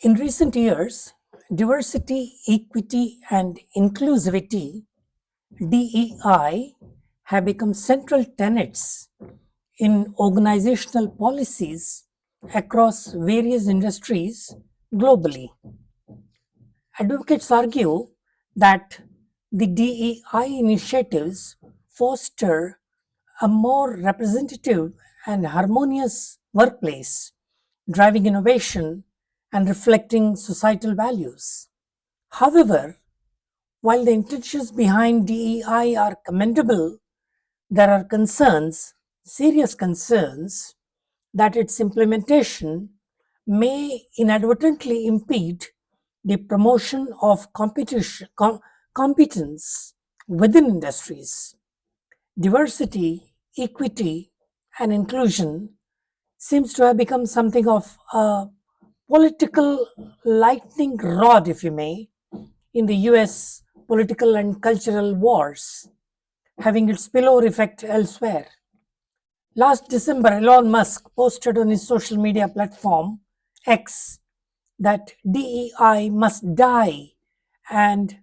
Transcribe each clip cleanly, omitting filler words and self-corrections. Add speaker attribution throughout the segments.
Speaker 1: In recent years, diversity, equity, and inclusivity (DEI) have become central tenets in organizational policies across various industries globally. Advocates argue that the DEI initiatives foster a more representative and harmonious workplace, driving innovation and reflecting societal values. However, while the intentions behind DEI are commendable, there are serious concerns, that its implementation may inadvertently impede the promotion of competence within industries. Diversity, equity, and inclusion seems to have become something of a political lightning rod, if you may, in the US political and cultural wars, having its spillover effect elsewhere. Last December, Elon Musk posted on his social media platform X that DEI must die, and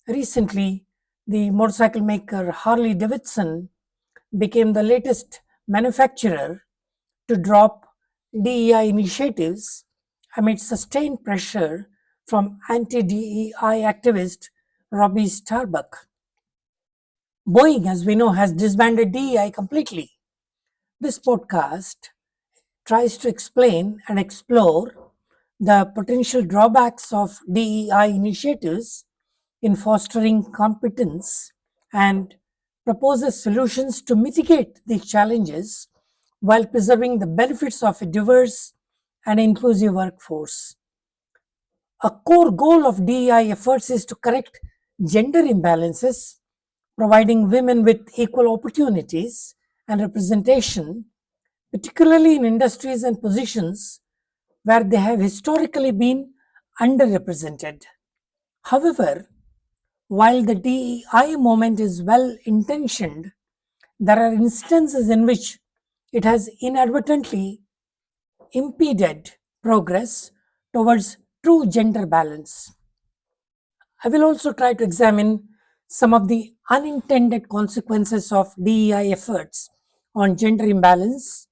Speaker 1: recently, the motorcycle maker Harley Davidson became the latest manufacturer to drop DEI initiatives amid sustained pressure from anti DEI activist Robbie Starbuck. Boeing, as we know, has disbanded DEI completely. This podcast tries to explain and explore the potential drawbacks of DEI initiatives in fostering competence and proposes solutions to mitigate these challenges while preserving the benefits of a diverse and inclusive workforce. A core goal of DEI efforts is to correct gender imbalances, providing women with equal opportunities and representation, particularly in industries and positions where they have historically been underrepresented. However, while the DEI movement is well intentioned, there are instances in which it has inadvertently impeded progress towards true gender balance. I will also try to examine some of the unintended consequences of DEI efforts on gender imbalance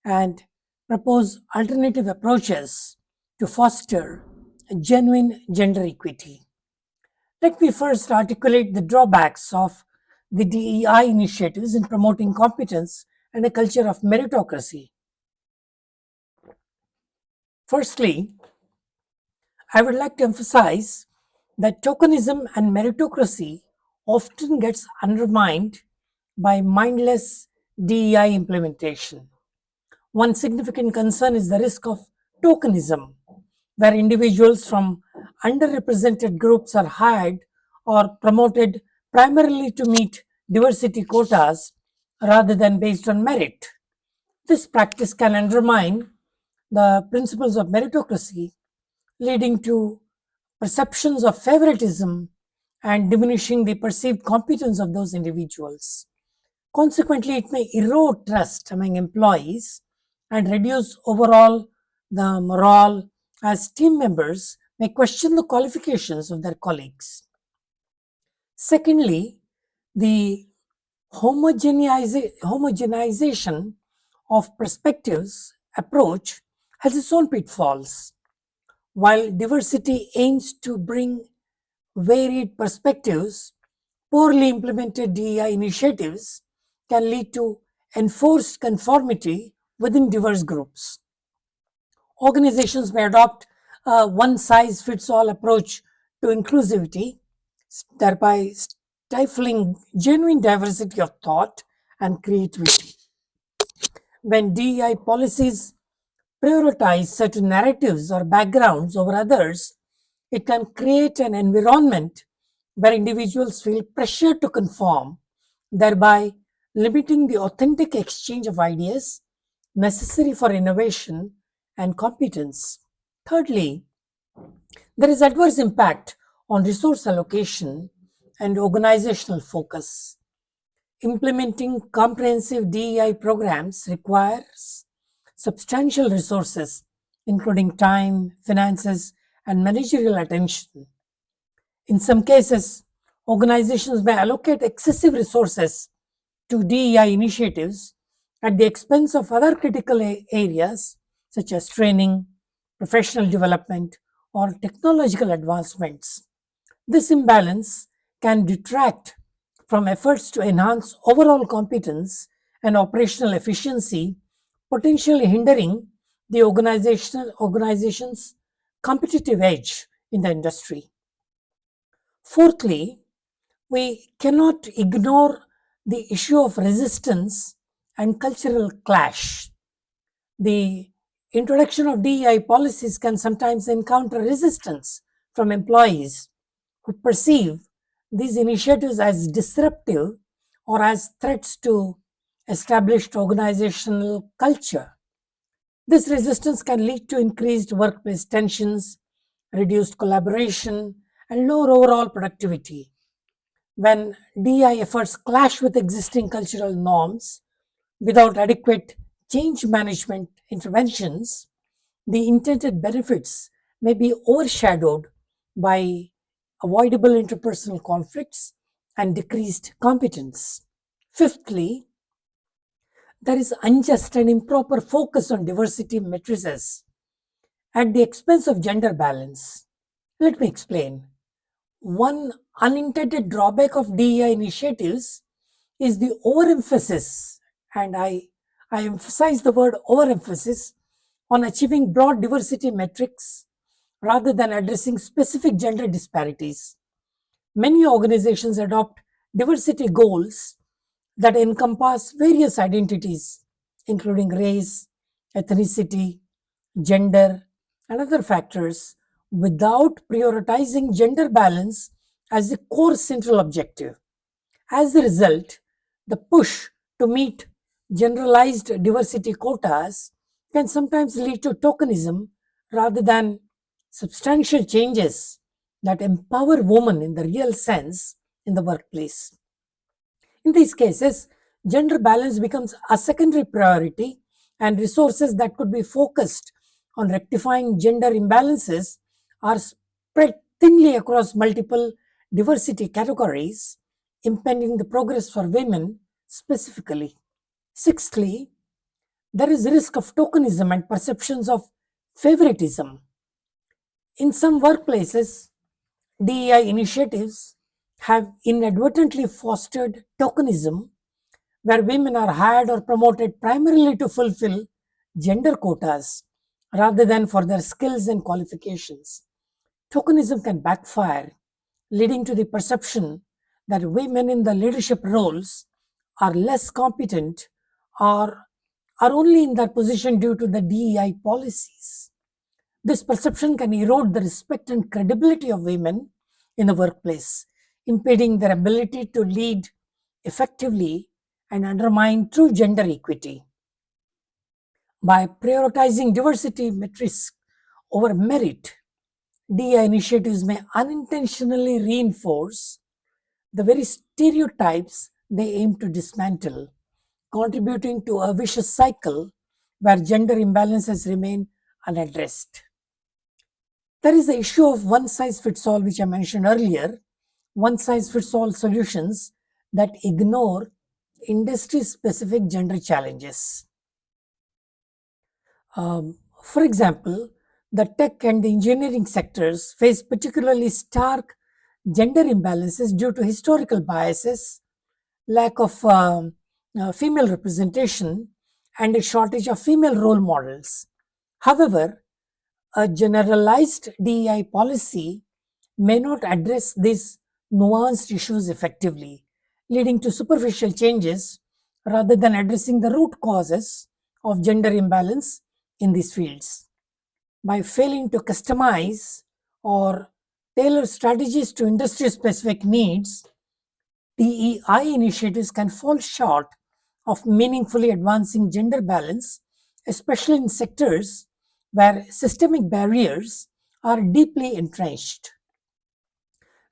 Speaker 1: and propose alternative approaches to foster genuine gender equity. Let me first articulate the drawbacks of the DEI initiatives in promoting competence and a culture of meritocracy. Firstly, I would like to emphasize that tokenism and meritocracy often gets undermined by mindless DEI implementation. One significant concern is the risk of tokenism, where individuals from underrepresented groups are hired or promoted primarily to meet diversity quotas rather than based on merit. This practice can undermine the principles of meritocracy, leading to perceptions of favoritism and diminishing the perceived competence of those individuals. Consequently, it may erode trust among employees and reduce overall the morale, as team members may question the qualifications of their colleagues. Secondly, the homogenization of perspectives approach has its own pitfalls. While diversity aims to bring varied perspectives, poorly implemented DEI initiatives can lead to enforced conformity within diverse groups. Organizations may adopt a one size fits all approach to inclusivity, thereby stifling genuine diversity of thought and creativity. When DEI policies prioritize certain narratives or backgrounds over others, it can create an environment where individuals feel pressure to conform, thereby limiting the authentic exchange of ideas necessary for innovation and competence. Thirdly, there is adverse impact on resource allocation and organizational focus. Implementing comprehensive DEI programs requires substantial resources, including time, finances, and managerial attention. In some cases, organizations may allocate excessive resources to DEI initiatives at the expense of other critical areas such as training, professional development, or technological advancements. This imbalance can detract from efforts to enhance overall competence and operational efficiency, potentially hindering the organization's competitive edge in the industry. Fourthly, we cannot ignore the issue of resistance and cultural clash. The introduction of DEI policies can sometimes encounter resistance from employees who perceive these initiatives as disruptive or as threats to established organizational culture. This resistance can lead to increased workplace tensions, reduced collaboration, and lower overall productivity. When DEI efforts clash with existing cultural norms without adequate change management interventions, the intended benefits may be overshadowed by avoidable interpersonal conflicts and decreased competence. Fifthly, there is unjust and improper focus on diversity matrices at the expense of gender balance. Let me explain. One unintended drawback of DEI initiatives is the overemphasis, and I emphasize the word overemphasis, on achieving broad diversity metrics rather than addressing specific gender disparities. Many organizations adopt diversity goals that encompass various identities, including race, ethnicity, gender, and other factors, without prioritizing gender balance as the core central objective. As a result, the push to meet generalized diversity quotas can sometimes lead to tokenism rather than substantial changes that empower women in the real sense in the workplace. In these cases, gender balance becomes a secondary priority, and resources that could be focused on rectifying gender imbalances are spread thinly across multiple diversity categories, impeding the progress for women specifically. Sixthly, there is risk of tokenism and perceptions of favoritism. In some workplaces, DEI initiatives have inadvertently fostered tokenism, where women are hired or promoted primarily to fulfill gender quotas rather than for their skills and qualifications. Tokenism can backfire, leading to the perception that women in the leadership roles are less competent or are only in that position due to the DEI policies. This perception can erode the respect and credibility of women in the workplace, impeding their ability to lead effectively and undermine true gender equity. By prioritizing diversity metrics over merit, DEI initiatives may unintentionally reinforce the very stereotypes they aim to dismantle, contributing to a vicious cycle where gender imbalances remain unaddressed. There is the issue of one size fits all, which I mentioned earlier, one size fits all solutions that ignore industry specific gender challenges. For example, the tech and the engineering sectors face particularly stark gender imbalances due to historical biases, lack of female representation, and a shortage of female role models. However, a generalized DEI policy may not address these nuanced issues effectively, leading to superficial changes rather than addressing the root causes of gender imbalance in these fields. By failing to customize or tailor strategies to industry specific needs, DEI initiatives can fall short of meaningfully advancing gender balance, especially in sectors where systemic barriers are deeply entrenched.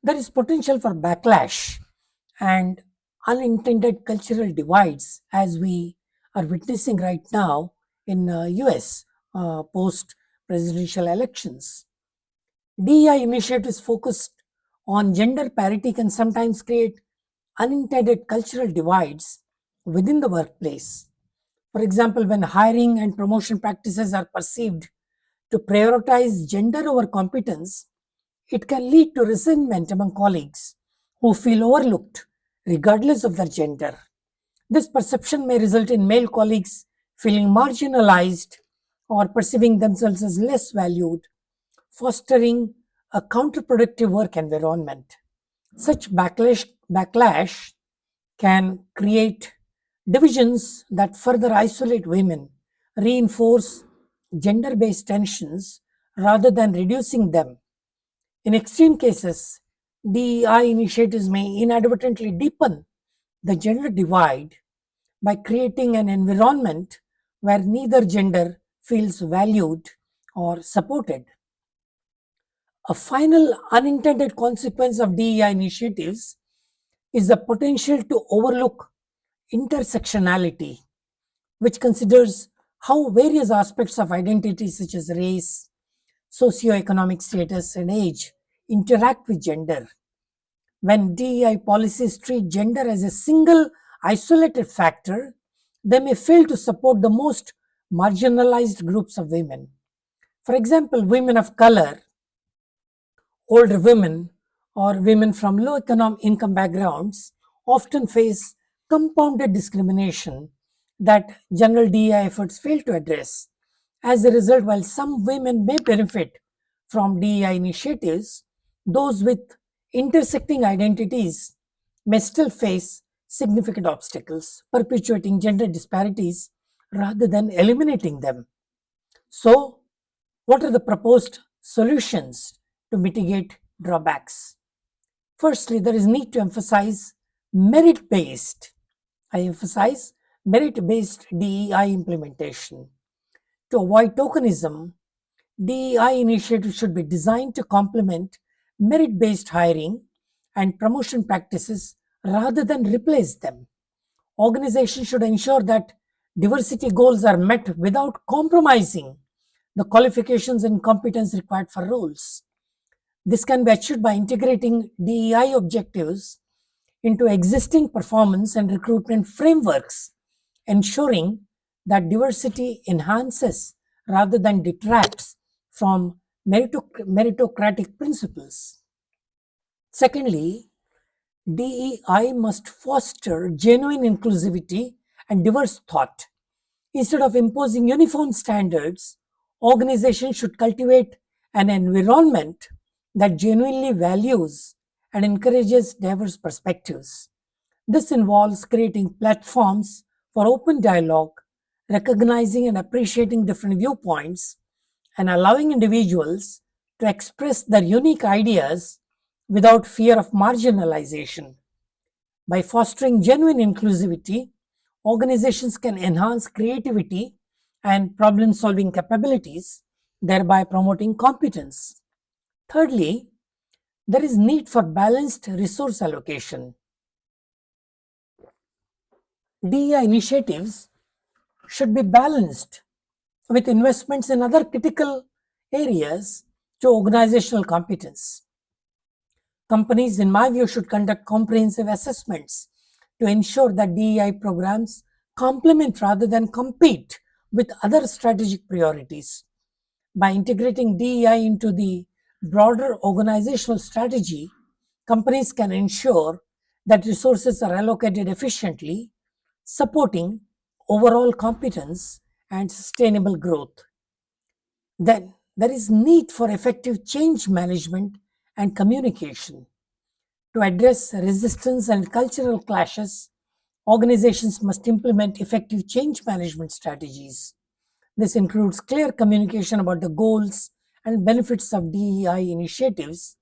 Speaker 1: There is potential for backlash and unintended cultural divides, as we are witnessing right now in US post presidential elections. DEI initiatives focused on gender parity can sometimes create unintended cultural divides within the workplace. For example, when hiring and promotion practices are perceived to prioritize gender over competence, it can lead to resentment among colleagues who feel overlooked regardless of their gender. This perception may result in male colleagues feeling marginalized or perceiving themselves as less valued, fostering a counterproductive work environment. Such backlash can create divisions that further isolate women, reinforce gender based tensions rather than reducing them. In extreme cases, DEI initiatives may inadvertently deepen the gender divide by creating an environment where neither gender feels valued or supported. A final unintended consequence of DEI initiatives is the potential to overlook intersectionality, which considers how various aspects of identity, such as race, socioeconomic status, and age, interact with gender. When DEI policies treat gender as a single isolated factor, they may fail to support the most marginalized groups of women. For example, women of color, older women, or women from low income backgrounds often face compounded discrimination that general DEI efforts fail to address. As a result, while some women may benefit from DEI initiatives, those with intersecting identities may still face significant obstacles, perpetuating gender disparities rather than eliminating them. So, what are the proposed solutions to mitigate drawbacks? Firstly, there is need to emphasize merit based. I emphasize merit based DEI implementation. To avoid tokenism, DEI initiatives should be designed to complement merit based hiring and promotion practices rather than replace them. Organizations should ensure that diversity goals are met without compromising the qualifications and competence required for roles. This can be achieved by integrating DEI objectives into existing performance and recruitment frameworks, ensuring that diversity enhances rather than detracts from meritocratic principles. Secondly, DEI must foster genuine inclusivity and diverse thought. Instead of imposing uniform standards, organizations should cultivate an environment that genuinely values and encourages diverse perspectives. This involves creating platforms for open dialogue, recognizing and appreciating different viewpoints, and allowing individuals to express their unique ideas without fear of marginalization. By fostering genuine inclusivity, organizations can enhance creativity and problem solving capabilities, thereby promoting competence. Thirdly, there is need for balanced resource allocation. DEI initiatives should be balanced with investments in other critical areas to organizational competence. Companies, in my view, should conduct comprehensive assessments to ensure that DEI programs complement rather than compete with other strategic priorities. By integrating DEI into the broader organizational strategy, companies can ensure that resources are allocated efficiently, supporting overall competence and sustainable growth. Then there is need for effective change management and communication. To address resistance and cultural clashes, organizations must implement effective change management strategies. This includes clear communication about the goals and benefits of DEI initiatives,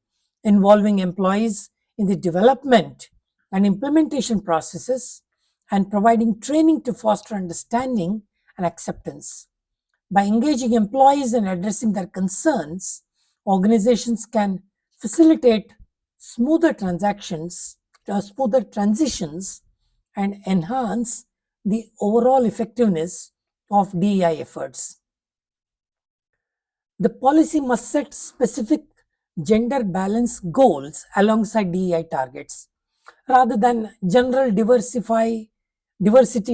Speaker 1: involving employees in the development and implementation processes, and providing training to foster understanding and acceptance. By engaging employees and addressing their concerns, organizations can facilitate smoother transactions, smoother transitions, and enhance the overall effectiveness of DEI efforts. The policy must set specific gender balance goals alongside DEI targets. Rather than general diversity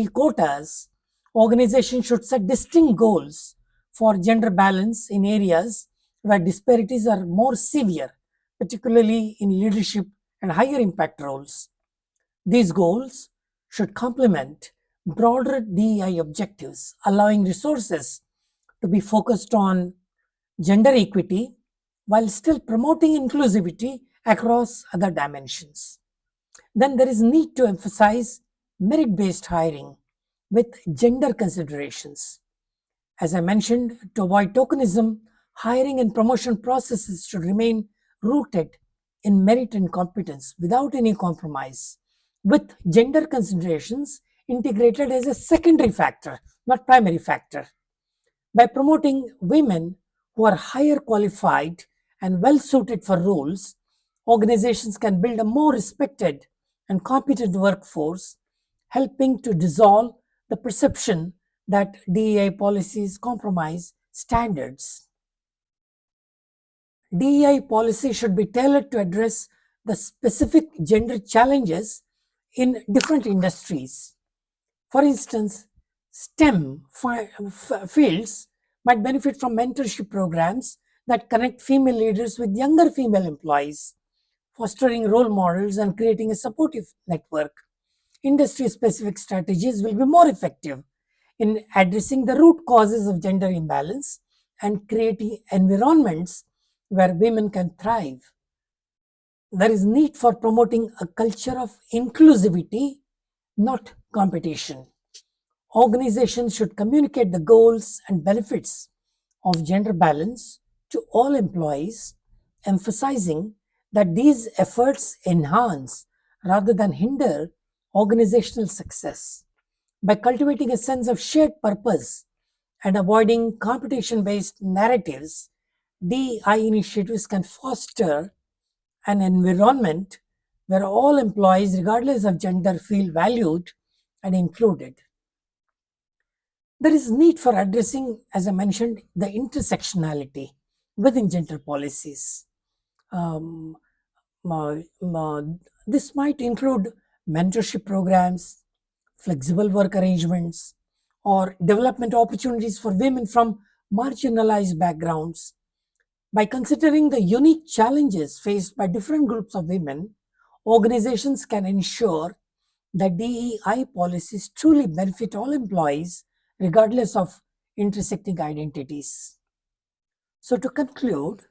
Speaker 1: quotas, organizations should set distinct goals for gender balance in areas where disparities are more severe, particularly in leadership and higher impact roles. These goals should complement broader DEI objectives, allowing resources to be focused on gender equity while still promoting inclusivity across other dimensions. Then there is need to emphasize merit-based hiring with gender considerations. As I mentioned, to avoid tokenism, hiring and promotion processes should remain rooted in merit and competence without any compromise, with gender considerations integrated as a secondary factor, not primary factor. By promoting women who are higher qualified and well suited for roles, organizations can build a more respected and competent workforce, helping to dissolve the perception that DEI policies compromise standards. DEI policy should be tailored to address the specific gender challenges in different industries. For instance, fields might benefit from mentorship programs that connect female leaders with younger female employees, fostering role models and creating a supportive network. Industry specific strategies will be more effective in addressing the root causes of gender imbalance and creating environments where women can thrive. There is need for promoting a culture of inclusivity, not competition. Organizations should communicate the goals and benefits of gender balance to all employees, emphasizing that these efforts enhance rather than hinder organizational success. By cultivating a sense of shared purpose and avoiding competition based narratives, DEI initiatives can foster an environment where all employees, regardless of gender, feel valued and included. There is need for addressing, as I mentioned, the intersectionality within gender policies. Um, uh, uh, this might include mentorship programs, flexible work arrangements, or development opportunities for women from marginalized backgrounds. By considering the unique challenges faced by different groups of women, organizations can ensure that DEI policies truly benefit all employees regardless of intersecting identities. So, to conclude,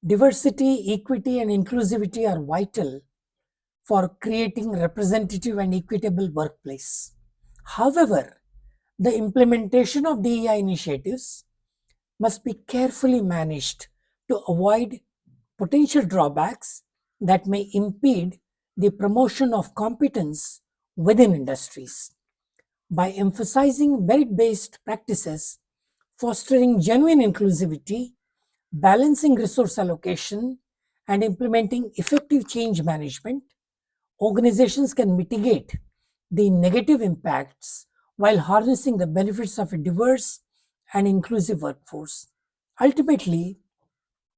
Speaker 1: diversity, equity, and inclusivity are vital for creating representative and equitable workplace. However, the implementation of DEI initiatives must be carefully managed to avoid potential drawbacks that may impede the promotion of competence within industries. By emphasizing merit based practices, fostering genuine inclusivity, balancing resource allocation, and implementing effective change management, organizations can mitigate the negative impacts while harnessing the benefits of a diverse and inclusive workforce. Ultimately,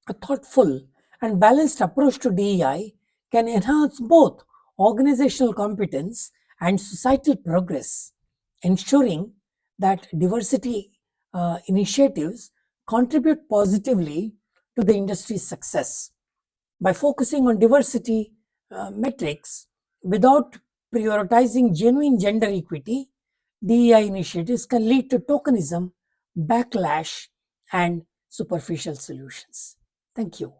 Speaker 1: a thoughtful and balanced approach to DEI can enhance both organizational competence and societal progress, ensuring that diversity initiatives contribute positively to the industry's success. By focusing on diversity metrics without prioritizing genuine gender equity, DEI initiatives can lead to tokenism, backlash, and superficial solutions. Thank you.